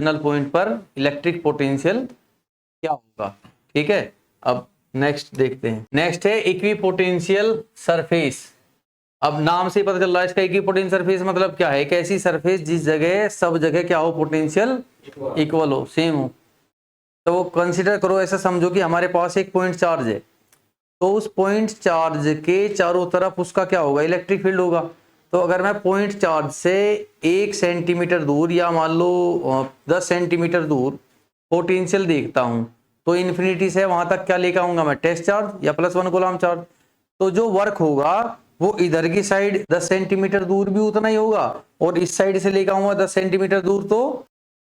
Terminal point पर electric potential क्या होगा। ठीक है, अब नेक्स्ट देखते हैं। नेक्स्ट है इक्विपोटेंशियल सरफेस। अब नाम से ही पता चल रहा है इसका इक्विपोटेंशियल सरफेस मतलब क्या है, एक ऐसी सरफेस जिस जगह सब जगह क्या हो, पोटेंशियल इक्वल हो, सेम हो। तो कंसीडर करो, ऐसा समझो कि हमारे पास एक पॉइंट चार्ज है, तो उस पॉइंट चार्ज के चारों तरफ उसका क्या होगा, इलेक्ट्रिक फील्ड होगा। तो अगर मैं पॉइंट चार्ज से 1 सेंटीमीटर दूर या मान लो 10 सेंटीमीटर दूर पोटेंशियल देखता हूं, तो इन्फिनिटी से वहां तक क्या लेकर आऊंगा मैं, टेस्ट चार्ज या +1 कूलम चार्ज। तो जो वर्क होगा वो इधर की साइड 10 सेंटीमीटर दूर भी उतना ही होगा, और इस साइड से लेकर आऊंगा 10 सेंटीमीटर दूर तो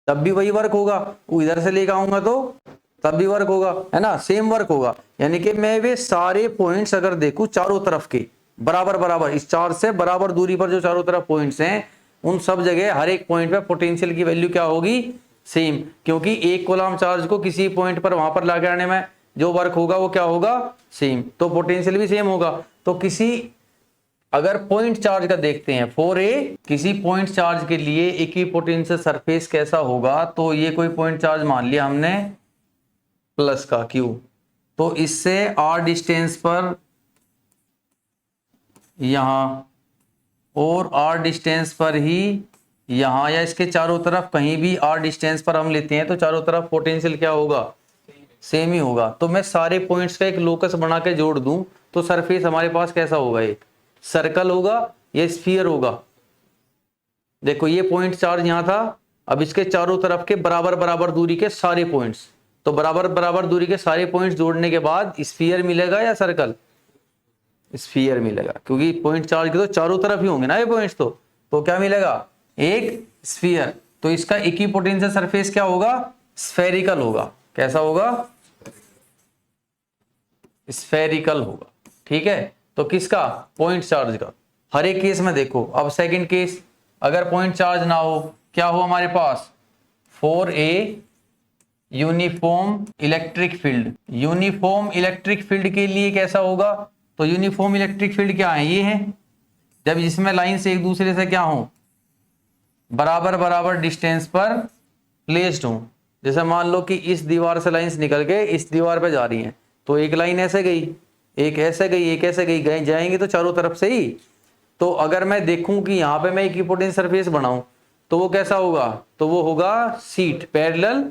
तब भी वही वर्क होगा, वो इधर से लेकर आऊंगा तो तब भी वर्क होगा, है ना, सेम वर्क होगा। यानी कि मैं वे सारे पॉइंट्स अगर देखूं चारों तरफ के बराबर बराबर, इस चार्ज से बराबर दूरी पर जो चारों तरफ पॉइंट्स हैं, उन सब जगह हर एक पॉइंट पे पोटेंशियल की वैल्यू क्या होगी, सेम। क्योंकि 1 कूलम चार्ज को किसी पॉइंट पर वहां पर लाके आने में जो वर्क होगा वो क्या होगा, सेम, तो पोटेंशियल भी सेम होगा। तो किसी अगर पॉइंट चार्ज का देखते हैं फॉर ए, किसी पॉइंट चार्ज के लिए इक्विपोटेंशियल सरफेस कैसा होगा, तो ये कोई पॉइंट चार्ज मान लिया हमने प्लस का क्यू, तो इससे r डिस्टेंस पर यहां और r डिस्टेंस पर ही यहां, या इसके चारों तरफ कहीं भी r डिस्टेंस पर हम लेते हैं तो चारों तरफ पोटेंशियल क्या होगा, सेम ही होगा। तो मैं सारे पॉइंट्स का एक लोकस बना के जोड़ दूं तो सरफेस हमारे पास कैसा होगा, एक सर्कल होगा या स्फीयर होगा। देखो ये पॉइंट चार्ज यहां था, अब इसके चारों तरफ के बराबर बराबर दूरी के सारे पॉइंट्स, तो बराबर बराबर दूरी के सारे पॉइंट्स जोड़ने के बाद स्फीयर मिलेगा या सर्कल, स्फीयर मिलेगा, क्योंकि पॉइंट चार्ज के तो चारों तरफ ही होंगे ना ये पॉइंट्स, तो क्या मिलेगा, एक स्फीयर। तो इसका इक्विपोटेंशियल सरफेस क्या होगा, स्फेरिकल होगा। कैसा होगा, स्फेरिकल होगा। ठीक है, तो किसका, पॉइंट चार्ज का। हर एक केस में देखो। अब सेकंड केस, अगर पॉइंट चार्ज ना हो, क्या हो हमारे पास, for a uniform electric field. Uniform electric field के लिए कैसा होगा, तो यूनिफॉर्म इलेक्ट्रिक फील्ड क्या है, ये है जब इसमें लाइन से एक दूसरे से क्या हो, बराबर बराबर डिस्टेंस पर प्लेस्ड हो। जैसे मान लो कि इस दीवार से लाइंस निकल के इस दीवार पे जा रही हैं, तो एक लाइन ऐसे गई, एक ऐसे गई, एक ऐसे गई, जाएंगे तो चारों तरफ से ही। तो अगर मैं देखूं कि यहाँ पे मैं इक्विपोटेंशियल सरफेस बनाऊं तो वो कैसा होगा, तो वो होगा सीट, पैरेलल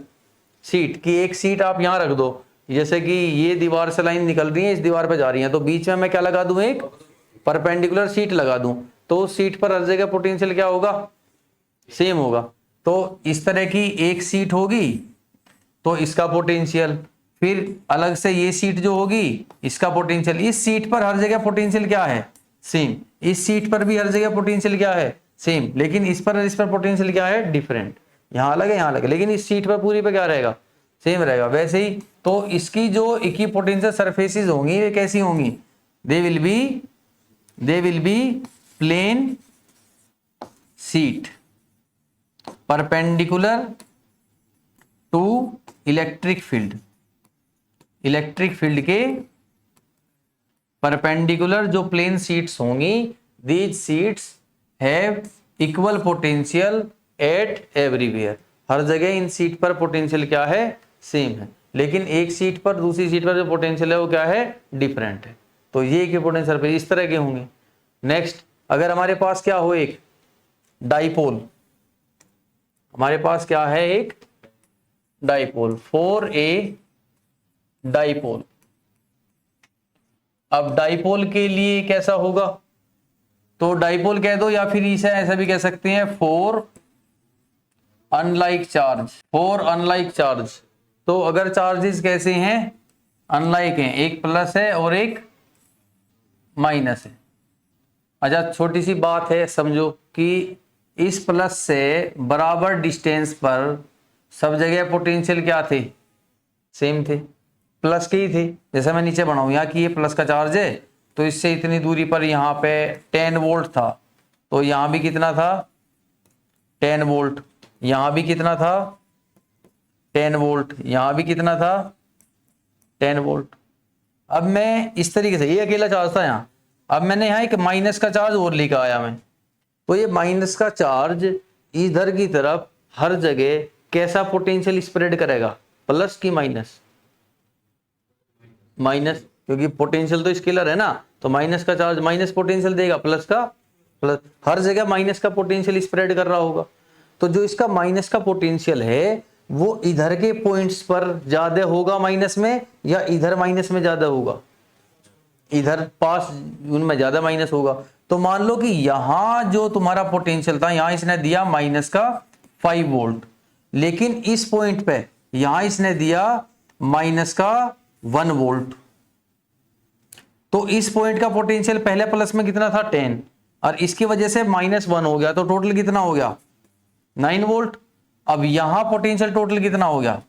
सीट की एक सीट आप यहाँ रख दो। जैसे कि ये दीवार से लाइन निकल रही है, इस दीवार पे जा रही है, तो बीच में मैं क्या लगा दूं, एक परपेंडिकुलर सीट लगा दूं, तो उस सीट पर हर जगह पोटेंशियल क्या होगा, सेम होगा। तो इस तरह की एक सीट होगी तो इसका पोटेंशियल, फिर अलग से ये सीट जो होगी इसका पोटेंशियल, इस सीट पर हर जगह पोटेंशियल क्या है, सेम, इस सीट पर भी हर जगह पोटेंशियल क्या है, सेम, लेकिन इस पर पोटेंशियल क्या है, डिफरेंट, यहाँ अलग है यहाँ अलग है, लेकिन इस सीट पर पूरी पे क्या रहेगा, सेम रहेगा। वैसे ही तो इसकी जो इक्विपोटेंशियल सरफेसेस होंगी वे कैसी होंगी, they will be plane sheet perpendicular to electric field. Electric field के परपेंडिकुलर जो प्लेन सीट्स होंगी, these sheets have equal potential at everywhere. हर जगह इन सीट पर पोटेंशियल क्या है, सेम है, लेकिन एक सीट पर दूसरी सीट पर जो पोटेंशियल है वो क्या है, डिफरेंट है। तो ये के पोटेंशियल पे इस तरह के होंगे। नेक्स्ट, अगर हमारे पास क्या हो, एक डाइपोल, हमारे पास क्या है, एक डाइपोल, फॉर ए डाइपोल। अब डाइपोल के लिए कैसा होगा, तो डाइपोल कह दो या फिर इसे ऐसा भी कह सकते हैं, for unlike charge, for unlike charge. तो अगर चार्जेस कैसे हैं, अनलाइक हैं, एक प्लस है और एक माइनस है। अच्छा, छोटी सी बात है, समझो कि इस प्लस से बराबर डिस्टेंस पर सब जगह पोटेंशियल क्या थे, सेम थे, प्लस के ही थे। जैसे मैं नीचे बनाऊं यहाँ कि ये प्लस का चार्ज है, तो इससे इतनी दूरी पर यहाँ पे 10 वोल्ट था, तो यहाँ भी कितना था, 10 वोल्ट, यहाँ भी कितना था, 10 वोल्ट, यहाँ भी कितना था, 10 वोल्ट। अब मैं इस तरीके से, ये अकेला चार्ज था यहाँ, अब मैंने यहाँ एक माइनस का चार्ज और लेकर आया मैं, तो ये माइनस का चार्ज इधर की तरफ हर जगह कैसा पोटेंशियल स्प्रेड करेगा, प्लस की माइनस? माइनस, क्योंकि पोटेंशियल तो स्केलर है ना, तो माइनस का चार्ज माइनस पोटेंशियल देगा, प्लस का प्लस, हर जगह माइनस का पोटेंशियल स्प्रेड कर रहा होगा। तो जो इसका माइनस का पोटेंशियल है वो इधर के पॉइंट्स पर ज्यादा होगा माइनस में, या इधर माइनस में ज्यादा होगा? इधर पास उनमें ज्यादा माइनस होगा। तो मान लो कि यहां जो तुम्हारा पोटेंशियल था, यहां इसने दिया माइनस का 5 वोल्ट, लेकिन इस पॉइंट पे यहां इसने दिया माइनस का 1 वोल्ट। तो इस पॉइंट का पोटेंशियल पहले प्लस में कितना था 10, और इसकी वजह से -1 हो गया, तो टोटल कितना हो गया 9 वोल्ट। अब यहां पोटेंशियल टोटल कितना हो गया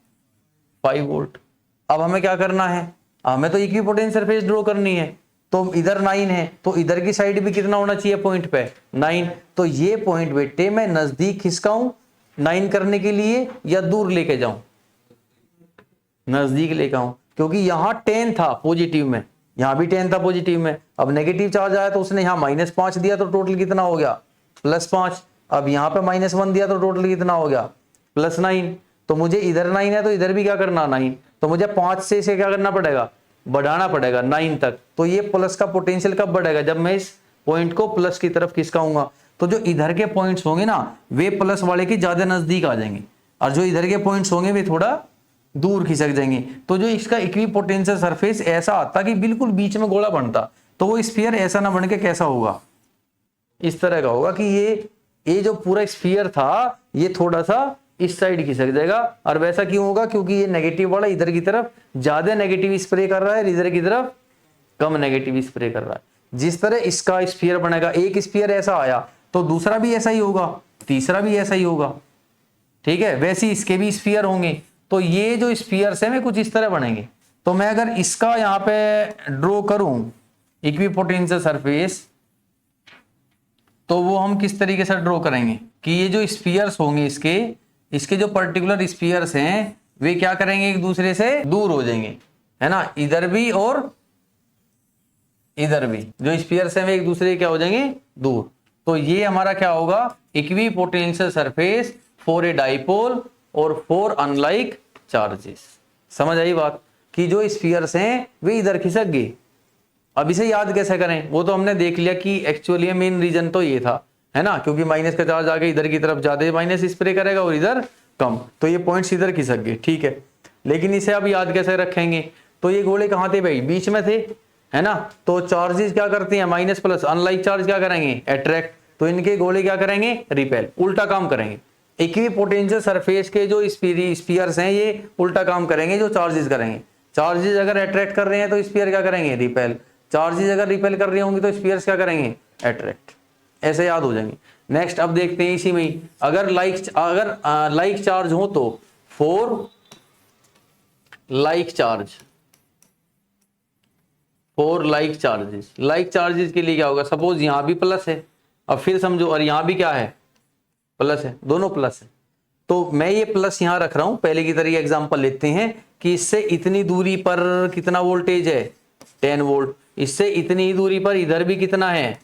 5 वोल्ट। अब हमें क्या करना है, हमें तो इक्विपोटेंशियल सरफेस ड्रॉ करनी है। तो इधर 9 है, तो इधर की साइड भी कितना होना चाहिए पॉइंट पे 9। तो ये पॉइंट बेटे मैं नजदीक खिसकाऊं 9 करने के लिए, या दूर लेके जाऊं? नजदीक लेके आऊं, क्योंकि यहां 10 था पॉजिटिव में, यहां भी 10 था पॉजिटिव में। अब नेगेटिव चार्ज आया तो उसने यहां -5 दिया, तो टोटल कितना हो गया +5। अब यहां पे -1 दिया, तो टोटल कितना हो गया +9। तो मुझे इधर 9 है, तो इधर भी क्या करना 9, तो मुझे 5 से इसे क्या करना पड़ेगा, बढ़ाना पड़ेगा 9 तक। तो ये प्लस का पोटेंशियल कब बढ़ेगा, जब मैं इस पॉइंट को प्लस की तरफ खिसकाऊंगा। तो जो इधर के पॉइंट्स होंगे ना वे प्लस वाले के ज्यादा नजदीक आ जाएंगे, और जो इधर के पॉइंट्स होंगे वे थोड़ा दूर खिसक जाएंगे। तो जो इसका इक्विपोटेंशियल सरफेस ऐसा आता कि बिल्कुल बीच में गोला बनता, तो वो स्फीयर ऐसा ना बन के कैसा होगा, इस तरह का होगा कि ये जो पूरा स्फीयर था ये थोड़ा सा इस साइड खिसक जाएगा। और वैसा क्यों होगा, क्योंकि ये नेगेटिव वाला इधर की तरफ ज्यादा नेगेटिव स्प्रे कर रहा है, इधर की तरफ कम नेगेटिव स्प्रे कर रहा है। जिस तरह इसका स्फीयर बनेगा, एक स्फीयर ऐसा आया तो दूसरा भी ऐसा ही होगा, तीसरा भी ऐसा ही होगा, ठीक है। वैसे इसके भी स्फीयर होंगे। तो ये जो स्फीयर्स है वे कुछ इस तरह बनेंगे। तो मैं अगर इसका यहां पे ड्रॉ करूं इक्विपोटेंशियल सरफेस, तो वो हम किस तरीके से ड्रॉ करेंगे कि ये जो स्फीयर्स होंगे इसके जो पर्टिकुलर स्फीयर्स हैं वे क्या करेंगे, एक दूसरे से दूर हो जाएंगे, है ना। इधर भी और इधर भी जो स्फीयर्स हैं वे एक दूसरे के क्या हो जाएंगे, दूर। तो ये हमारा क्या होगा, equipotential surface for a dipole और फॉर अनलाइक चार्जेस। समझ आई बात, कि जो स्फीयर्स हैं वे इधर खिसक गए। अब इसे याद कैसे करें, वो तो हमने देख लिया कि एक्चुअली मेन रीजन तो ये था, है ना, क्योंकि माइनस का चार्ज आगे इधर की तरफ ज्यादा माइनस स्प्रे करेगा और इधर कम, तो ये पॉइंट्स इधर खिसक गए, ठीक है। लेकिन इसे अब याद कैसे रखेंगे, तो ये गोले कहाँ थे भाई, बीच में थे, है ना। तो चार्जेस क्या करते हैं, माइनस प्लस, अनलाइक चार्ज क्या करेंगे, अट्रैक्ट। तो इनके गोले क्या करेंगे, रिपेल, उल्टा काम करेंगे। इक्विपोटेंशियल सरफेस के जो स्फीयर्स हैं ये उल्टा काम करेंगे जो चार्जेस करेंगे। चार्जेस अगर अट्रैक्ट कर रहे हैं तो स्फीयर क्या करेंगे, रिपेल। चार्जेस अगर रिपेल कर रही होंगी तो स्फीयर्स क्या करेंगे, अट्रैक्ट। ऐसे याद हो जाएंगे। नेक्स्ट अब देखते हैं इसी में ही, अगर लाइक चार्ज हो तो for like charges, like charges के लिए क्या होगा, सपोज यहां भी प्लस है, अब फिर समझो, और यहां भी क्या है, प्लस है, दोनों प्लस है। तो मैं ये प्लस यहां रख रहा हूं, पहले की तरह एग्जांपल लेते हैं कि इससे इतनी दूरी पर कितना वोल्टेज है, 10 वोल्ट। इससे इतनी दूरी पर इधर भी कितना है,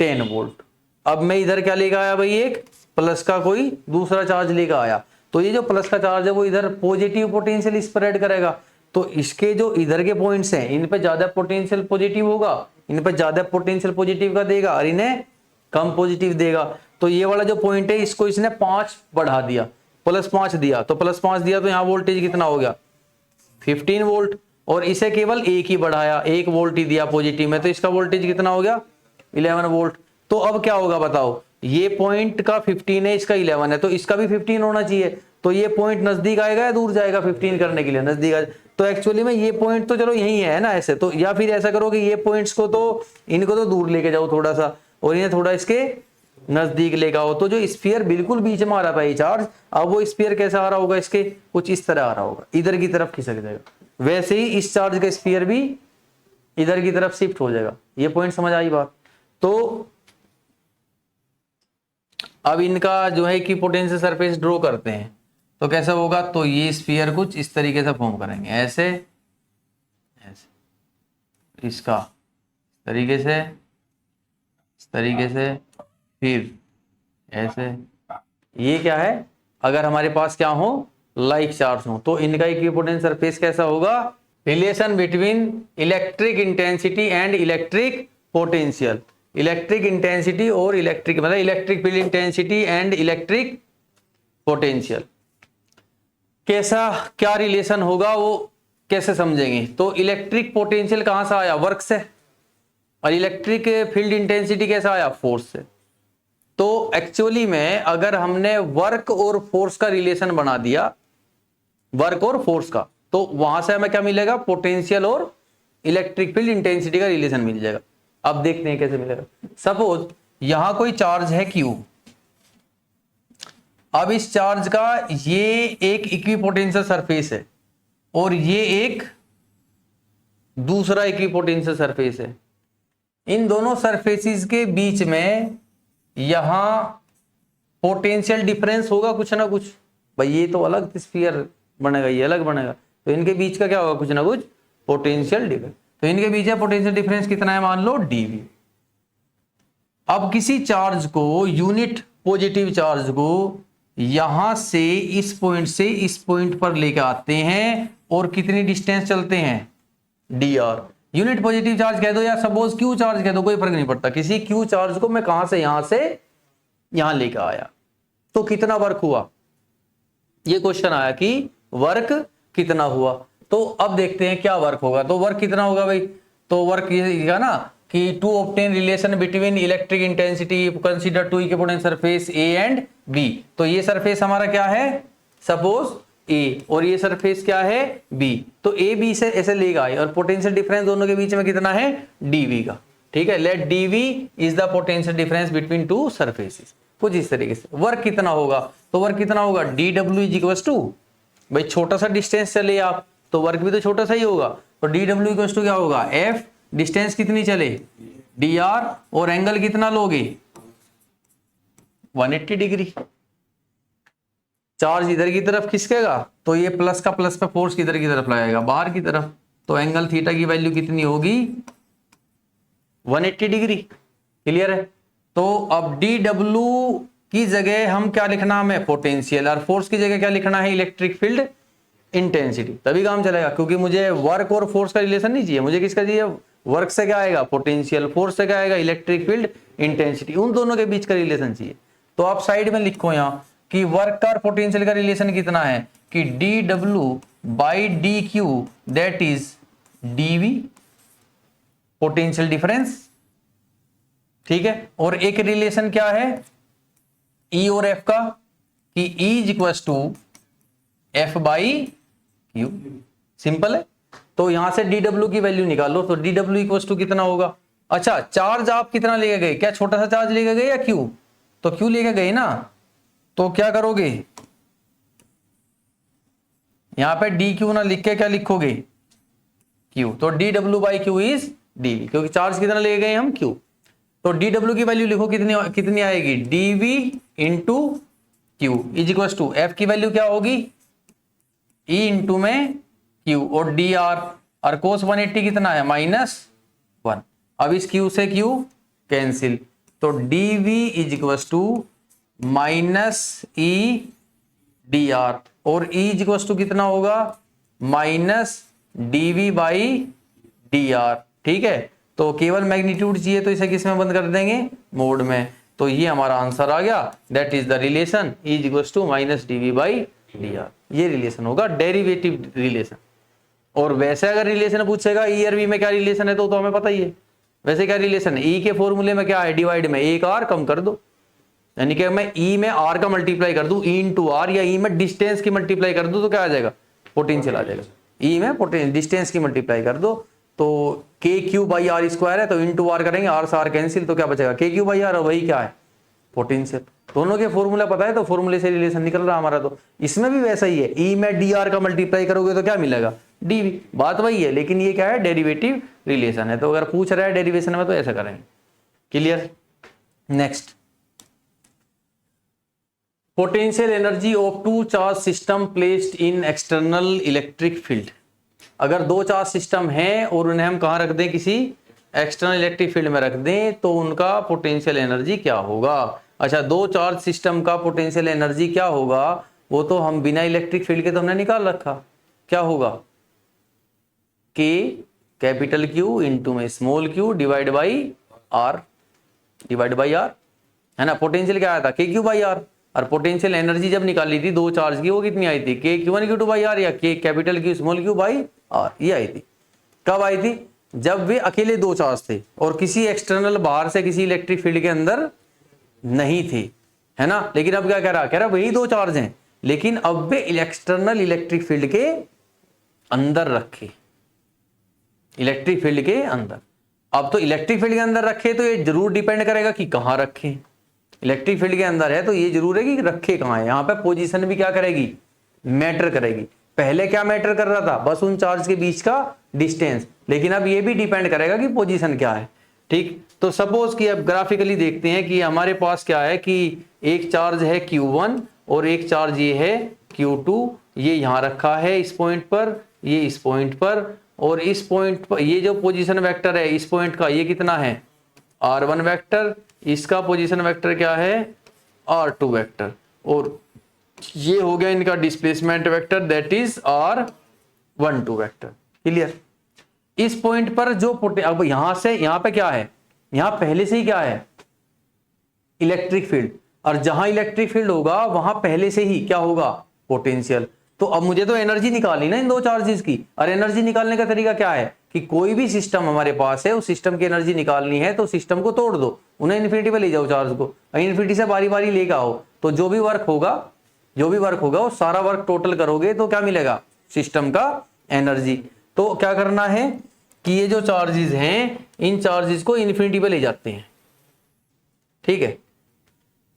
10 वोल्ट। अब मैं इधर क्या लेकर आया भाई, एक प्लस का कोई दूसरा चार्ज लेकर आया। तो ये जो प्लस का चार्ज है वो इधर पॉजिटिव पोटेंशियल स्प्रेड करेगा। तो इसके जो इधर के पॉइंट्स हैं इन पे ज्यादा पोटेंशियल पॉजिटिव होगा, इन पे ज्यादा पोटेंशियल पॉजिटिव का देगा, और इन्हें कम पॉजिटिव देगा। तो ये वाला जो पॉइंट है इसको इसने 5 बढ़ा दिया, +5 दिया, तो +5 दिया तो यहाँ वोल्टेज कितना हो गया 15 वोल्ट। और इसे केवल एक ही बढ़ाया, 1 वोल्ट ही दिया पॉजिटिव में, तो इसका वोल्टेज कितना हो गया 11 वोल्ट। तो अब क्या होगा बताओ, ये पॉइंट का 15 है, इसका 11 है, तो इसका भी 15 होना चाहिए। तो ये पॉइंट नजदीक आएगा या दूर जाएगा, 15 करने के लिए नजदीक आएगा। तो एक्चुअली में ये पॉइंट तो चलो यही है ना ऐसे, तो या फिर ऐसा करो कि ये पॉइंट्स को तो इनको तो दूर लेके जाओ थोड़ा सा, और इन्हें थोड़ा इसके नजदीक लेके आओ। तो जो स्फीयर बिल्कुल बीच में आ रहा था ये चार्ज, अब वो स्फीयर कैसा आ रहा होगा, इसके कुछ इस तरह आ रहा होगा, इधर की तरफ खिसक जाएगा। वैसे ही इस चार्ज का स्फीयर भी इधर की तरफ शिफ्ट हो जाएगा। ये पॉइंट समझ आई बात। तो अब इनका जो है कि पोटेंशियल सरफेस ड्रॉ करते हैं, तो कैसा होगा, तो ये स्फीयर कुछ इस तरीके से फॉर्म करेंगे, ऐसे ऐसे, इसका तरीके से, इस तरीके से, फिर ऐसे। ये क्या है, अगर हमारे पास क्या हो, लाइक चार्ज हो, तो इनका इक्विपोटेंशियल सरफेस कैसा होगा? Relation between electric intensity and electric potential, electric intensity और इलेक्ट्रिक मतलब electric field intensity and electric potential, कैसा क्या रिलेशन होगा वो कैसे समझेंगे? तो इलेक्ट्रिक पोटेंशियल कहां से आया? वर्क से, और इलेक्ट्रिक फील्ड इंटेंसिटी कैसा आया? फोर्स से। तो एक्चुअली में अगर हमने वर्क और फोर्स का रिलेशन बना दिया, वर्क और फोर्स का, तो वहां से हमें क्या मिलेगा? पोटेंशियल और इलेक्ट्रिक फील्ड इंटेंसिटी का रिलेशन मिल जाएगा। अब देखते हैं कैसे मिलेगा। सपोज यहां कोई चार्ज है Q, अब इस चार्ज का ये एक इक्विपोटेंशियल सरफेस है और ये एक दूसरा इक्विपोटेंशियल सरफेस है। इन दोनों सरफेसेस के बीच में यहां पोटेंशियल डिफरेंस होगा कुछ ना कुछ। भाई ये तो अलग स्फीयर बनेगा, ये अलग बनेगा, तो इनके बीच का क्या होगा? कुछ ना कुछ पोटेंशियल डिफरेंस। तो इनके बीच में पोटेंशियल डिफरेंस कितना है? मान लो dV। अब किसी चार्ज को, यूनिट पॉजिटिव चार्ज को यहां से इस पॉइंट से इस पॉइंट पर लेकर आते हैं और कितनी डिस्टेंस चलते हैं? dr। यूनिट पॉजिटिव चार्ज कह दो या सपोज Q चार्ज कह दो, कोई फर्क नहीं पड़ता। किसी Q चार्ज को मैं कहां से यहां लेकर आया, तो कितना वर्क हुआ? ये क्वेश्चन आया कि वर्क कितना हुआ। तो अब देखते हैं क्या वर्क होगा। तो वर्क कितना होगा भाई? तो वर्क ये ना कि to obtain relation between electric intensity consider two equipotential surface A and B। तो ये सरफेस हमारा क्या है? सपोज A, और ये सरफेस क्या है? B। तो A B से ऐसे लेगा और पोटेंशियल डिफरेंस दोनों के बीच में कितना है? dV का। ठीक है, let dV is the potential difference between two surfaces. कुछ इस तरीके से। वर्क कितना होगा? तो वर्क कितना होगा? dW इज इक्वल्स टू, भाई छोटा सा डिस्टेंस चले आप तो वर्क भी तो छोटा सा ही होगा, तो dW इक्वल्स टू क्या होगा? F, डिस्टेंस कितनी चले? dr, और एंगल कितना लोगे? 180 डिग्री। चार्ज इधर की तरफ खिसकेगा तो ये प्लस का प्लस पे फोर्स किधर की तरफ लगाएगा? बाहर की तरफ। तो एंगल थीटा की वैल्यू कितनी होगी? 180 डिग्री। क्लियर है? तो अब dW की जगह हम क्या लिखना? हमें पोटेंशियल, और फोर्स की जगह क्या लिखना है? Electric field intensity. तभी काम चलेगा, क्योंकि मुझे वर्क और फोर्स का रिलेशन नहीं चाहिए, मुझे किसका चाहिए? वर्क से क्या आएगा? पोटेंशियल, फोर्स से क्या आएगा? Electric field intensity. उन दोनों के बीच का रिलेशन चाहिए। तो आप साइड में लिखो यहां कि वर्क का और पोटेंशियल का रिलेशन कितना है कि dW by dQ that is dV, potential difference. ठीक है, और एक रिलेशन क्या है E और F का कि E is equal to F by Q। Simple है। तो यहां से dW की वैल्यू निकालो, तो dW इक्वल टू कितना होगा? अच्छा, चार्ज आप कितना लेके गए? क्या छोटा सा चार्ज लेके गए या Q? तो Q लेके गए ना, तो क्या करोगे? यहां पे dQ ना लिख के क्या लिखोगे? Q। तो dW by Q is dV, क्योंकि चार्ज कितना लेके गए हम? Q। तो dW की वैल्यू लिखो, कितनी आएगी? dV into Q is equal to F की वैल्यू क्या होगी? E इंटू में Q, और dr, और cos 180 कितना है? -1। अब इस Q से Q कैंसिल, तो dV is equal to -E dr, और E इज इक्वल टू कितना होगा? -dV by dr। ठीक है, तो केवल मैग्नीट्यूड चाहिए तो इसे किस में बंद कर देंगे? मोड में। तो ये हमारा आंसर आ गया, that is the relation E is equal to -dV by dr। ये रिलेशन होगा डेरिवेटिव रिलेशन। और वैसे अगर रिलेशन पूछेगा E और V में क्या रिलेशन है, तो हमें पता ही है। वैसे क्या रिलेशन है? E के फॉर्मूले में क्या है? डिवाइड में एक R कम कर दो, यानी कि मैं E में R का मल्टीप्लाई कर दूं E इंटू R, या E में डिस्टेंस की मल्टीप्लाई कर दूं तो क्या आ जाएगा? पोटेंशियल आ जाएगा। E में डिस्टेंस की मल्टीप्लाई कर दो तो KQ बाई R स्क्वायर है, तो इंटू R करेंगे, R से R कैंसिल, तो क्या बचेगा? KQ बाई R, वही क्या है? पोटेंशियल। दोनों के फॉर्मूला पता है, तो फॉर्मूले से रिलेशन निकल रहा हमारा। तो इसमें भी वैसा ही है, E में dr का मल्टीप्लाई करोगे तो क्या मिलेगा? dV। बात वही है, लेकिन ये क्या है? डेरिवेटिव रिलेशन है। तो अगर पूछ रहा है डेरिवेशन में तो ऐसा करेंगे। Clear? Next, potential energy of two charge system placed in external electric field. अगर दो चार्ज सिस्टम हैं और उन्हें हम कहां रख दें? किसी एक्सटर्नल इलेक्ट्रिक फील्ड में रख दें, तो उनका पोटेंशियल एनर्जी क्या होगा? अच्छा, दो चार्ज सिस्टम का पोटेंशियल एनर्जी क्या होगा? वो तो हम बिना इलेक्ट्रिक फील्ड के तो हमने निकाल रखा। क्या होगा, K कैपिटल Q इंटू में small q divide by R, है ना। पोटेंशियल क्या आया था, KQ/R। और पोटेंशियल एनर्जी जब निकाली थी दो चार्ज की, वो कितनी आई थी, KQ1Q2/R या K capital Q small q/R, ये आई थी। कब आई थी, जब वे अकेले दो चार्ज थे और किसी एक्सटर्नल बाहर से किसी इलेक्ट्रिक फील्ड के अंदर नहीं थे, है ना। लेकिन अब क्या कह रहा वही दो चार्ज हैं, लेकिन अब वे एक्सटर्नल इलेक्ट्रिक फील्ड के अंदर रखे, इलेक्ट्रिक फील्ड के अंदर। अब तो इलेक्ट्रिक फील्ड के अंदर रखे तो ये जरूर डिपेंड करेगा कि कहां रखे। इलेक्ट्रिक फील्ड के अंदर है तो ये जरूर है कि रखे कहां है। यहां पे पोजीशन भी क्या करेगी, मैटर करेगी। पहले क्या मैटर कर रहा था, बस उन चार्ज के बीच का डिस्टेंस, लेकिन अब ये भी डिपेंड करेगा कि पोजीशन क्या है। ठीक, तो सपोज कि अब ग्राफिकली देखते हैं कि हमारे पास क्या है कि एक चार्ज है Q1 और एक चार्ज ये है Q2। ये यहां रखा है इस पॉइंट पर, ये इस पॉइंट पर, और इस पॉइंट पर ये जो पोजीशन वेक्टर है इस पॉइंट का, ये कितना है R1 वेक्टर, इसका पोजीशन वेक्टर क्या है R2 वेक्टर, और ये हो गया इनका displacement vector that is R12 vector. Clear. इस पॉइंट पर जो अब यहां से यहां पे क्या है, यहां पहले से ही क्या है इलेक्ट्रिक फील्ड, और जहां इलेक्ट्रिक फील्ड होगा वहां पहले से ही क्या होगा पोटेंशियल। तो अब मुझे तो एनर्जी निकालनी ना इन दो चार्जेस की, और एनर्जी निकालने का तरीका क्या है कि कोई भी सिस्टम हमारे पास है, उस सिस्टम की एनर्जी निकालनी है तो सिस्टम को तोड़ दो, उन्हें इन्फिनिटी पे ले जाओ चार्ज को, इन्फिनिटी से बारी बारी लेकर आओ, तो जो भी वर्क होगा वो सारा वर्क टोटल करोगे तो क्या मिलेगा, सिस्टम का एनर्जी। तो क्या करना है कि ये जो चार्जेस हैं इन चार्जेस को इन्फिनिटी पे ले जाते हैं। ठीक है,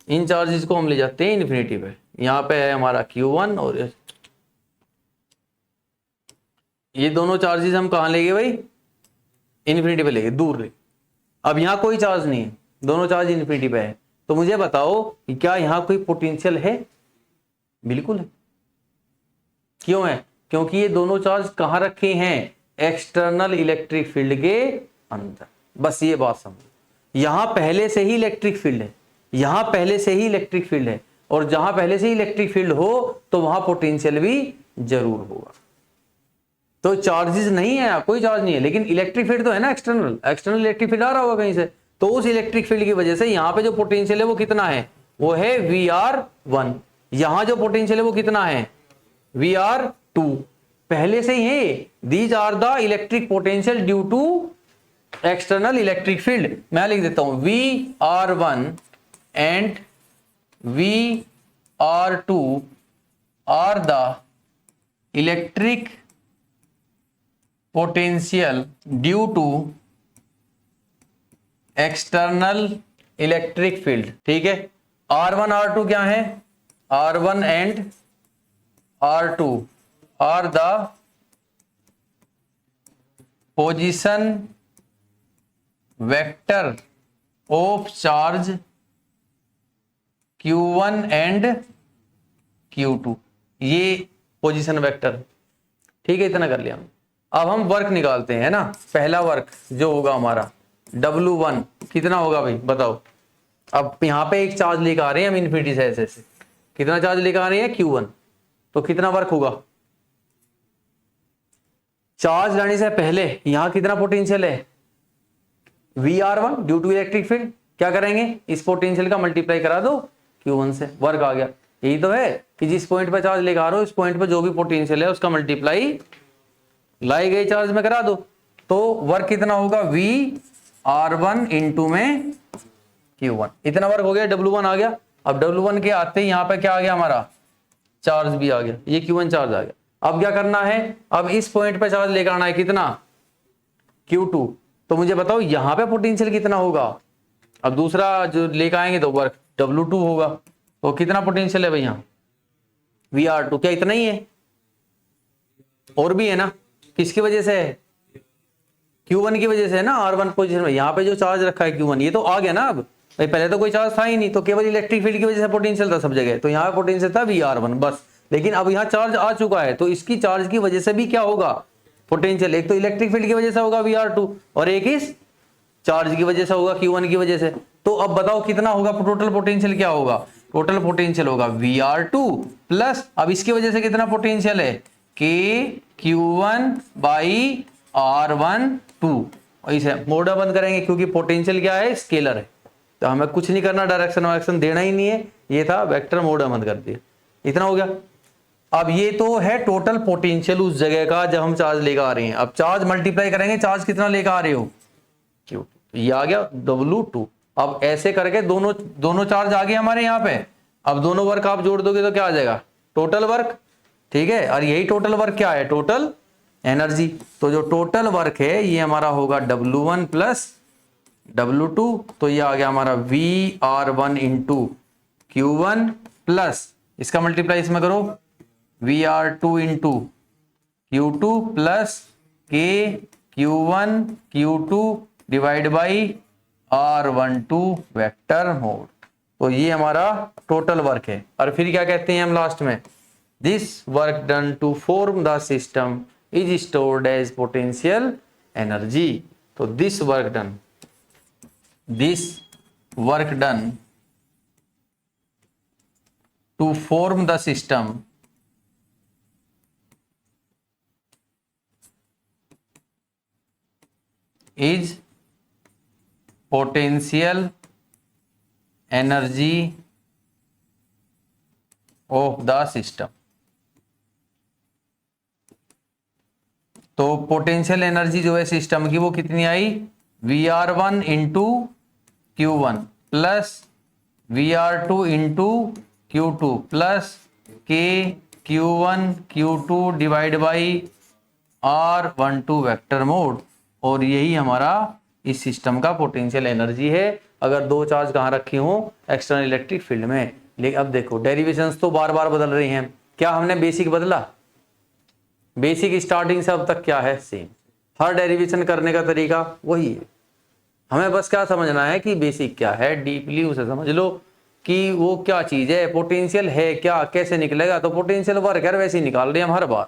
इन चार्जेस को हम ले जाते हैं इन्फिनिटी पे। यहां पे है हमारा Q1 और ये दोनों चार्जेस हम कहां लेंगे भाई, इन्फिनिटी पे लेंगे, दूर ले। अब यहां कोई चार्ज नहीं है, दोनों चार्ज इन्फिनिटी पे है, तो मुझे बताओ कि क्या यहां कोई पोटेंशियल है, बिल्कुल है। क्यों है, क्योंकि ये दोनों चार्ज कहां रखे हैं, एक्सटर्नल इलेक्ट्रिक फील्ड के अंदर। बस ये बात समझो, यहां पहले से ही इलेक्ट्रिक फील्ड है, यहां पहले से ही इलेक्ट्रिक फील्ड है, और जहां पहले से ही इलेक्ट्रिक फील्ड हो तो वहां पोटेंशियल भी जरूर होगा। तो चार्जेस नहीं है, कोई चार्ज नहीं है, लेकिन इलेक्ट्रिक फील्ड तो है ना, एक्सटर्नल इलेक्ट्रिक फील्ड आ रहा होगा कहीं से, तो उस इलेक्ट्रिक फील्ड की वजह से यहाँ पे जो पोटेंशियल है वो कितना है, वो है VR1। यहां जो पोटेंशियल है वो कितना है, VR2। पहले से ही है, these are the electric potential due to external electric field. मैं लिख देता हूं VR1 and VR2 are the electric potential due to external electric field. ठीक है, R1 R2 क्या है, R1 and R2 are the position vector of charge Q1 and Q2, ये position vector. ठीक है, इतना कर लिया हम। अब हम वर्क निकालते हैं ना। पहला वर्क जो होगा हमारा W1 कितना होगा भाई बताओ। अब यहाँ पे एक चार्ज लेकर आ रहे हैं हम इन्फिनिटी से, ऐसे कितना चार्ज लेकर आ रहे हैं Q1, तो कितना वर्क होगा, चार्ज लाने से पहले यहां कितना पोटेंशियल है VR1 due to electric field. क्या करेंगे, इस पोटेंशियल का मल्टीप्लाई करा दो Q1 से, वर्क आ गया। यही तो है कि जिस पॉइंट पे चार्ज लेकर आ रहे हो, इस पॉइंट पे जो भी पोटेंशियल है उसका मल्टीप्लाई लाई गई चार्ज में करा दो, तो वर्क कितना होगा VR1 इंटू में Q1। इतना वर्क हो गया, W1 आ गया। अब W1 के आते ही यहाँ पे क्या आ गया, हमारा चार्ज भी आ गया, ये Q1 चार्ज आ गया। अब क्या करना है, अब इस पॉइंट पे चार्ज लेकर आना है कितना, Q2। तो मुझे बताओ यहां पे पोटेंशियल कितना होगा। अब दूसरा जो लेकर आएंगे तो वर्क W2 होगा, तो कितना पोटेंशियल है भाई यहाँ VR2, क्या इतना ही है, और भी है ना, किसकी वजह से है, Q1 की वजह से है ना, R1 पोजीशन में। यहाँ पे जो चार्ज रखा है Q1, ये तो आ गया ना। अब भाई पहले तो कोई चार्ज था ही नहीं, तो केवल इलेक्ट्रिक फील्ड की वजह से पोटेंशियल था सब जगह, तो यहाँ पे पोटेंशियल था VR1 बस। लेकिन अब यहाँ चार्ज आ चुका है, तो इसकी चार्ज की वजह से भी क्या होगा पोटेंशियल, एक तो इलेक्ट्रिक फील्ड की वजह से होगा VR2, और एक इस चार्ज की वजह से होगा Q1 की वजह से। तो अब बताओ कितना होगा टोटल पोटेंशियल, क्या होगा, टोटल पोटेंशियल होगा VR2 प्लस, अब इसकी वजह से कितना पोटेंशियल है, KQ1/R12। इसे मोड बंद करेंगे क्योंकि पोटेंशियल क्या है, स्केलर है, तो हमें कुछ नहीं करना, डायरेक्शन वायरेक्शन देना ही नहीं है, ये था वेक्टर, मोड बंद कर दिया, इतना हो गया। अब ये तो है टोटल पोटेंशियल उस जगह का जब हम चार्ज लेकर आ रहे हैं। अब चार्ज मल्टीप्लाई करेंगे, चार्ज कितना लेकर आ रहे हो, Q2, ये आ गया W2। अब ऐसे करके दोनों चार्ज आ गए हमारे यहाँ पे। अब दोनों वर्क आप जोड़ दोगे तो क्या आ जाएगा, टोटल वर्क, ठीक है। और यही टोटल वर्क क्या है, टोटल एनर्जी। तो जो टोटल वर्क है ये हमारा होगा W1 प्लस W2, तो ये आ गया हमारा VR1 इंटू Q1 प्लस, इसका मल्टीप्लाई इसमें करो, VR2 into Q2 plus KQ1 Q2 divide by R12 vector mode. तो ये हमारा टोटल वर्क है। और फिर क्या कहते हैं हम लास्ट में, this work done to form the system is stored as potential energy. तो this work done to form the system is potential energy of the system. तो पोटेंशियल एनर्जी जो है सिस्टम की वो कितनी आई, VR1 into Q1 plus VR2 into Q2 plus KQ1 Q2 divide by R12 vector mod. और यही हमारा इस सिस्टम का पोटेंशियल एनर्जी है अगर दो चार्ज कहाँ रखी हो, एक्सटर्नल इलेक्ट्रिक फील्ड में। लेकिन अब देखो डेरिवेशंस तो बार बार बदल रही हैं, क्या हमने बेसिक बदला, बेसिक स्टार्टिंग से अब तक क्या है, सेम। हर डेरिवेशन करने का तरीका वही है। हमें बस क्या समझना है कि बेसिक क्या है, डीपली उसे समझ लो कि वो क्या चीज है, पोटेंशियल है क्या, कैसे निकलेगा। तो पोटेंशियल वर्क है, वैसे ही निकाल रहे हैं हम हर बार,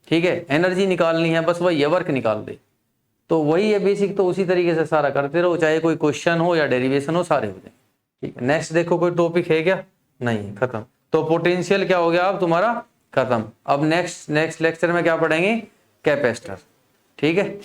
ठीक है। एनर्जी निकालनी है, बस वही है, वर्क निकाल दे, तो वही है बेसिक। तो उसी तरीके से सारा करते रहो, चाहे कोई क्वेश्चन हो या डेरिवेशन हो, सारे हो जाए, ठीक है। नेक्स्ट देखो कोई टॉपिक है क्या, नहीं, खत्म। तो पोटेंशियल क्या हो गया अब तुम्हारा, खत्म। अब नेक्स्ट लेक्चर में क्या पढ़ेंगे, कैपेसिटर, ठीक है।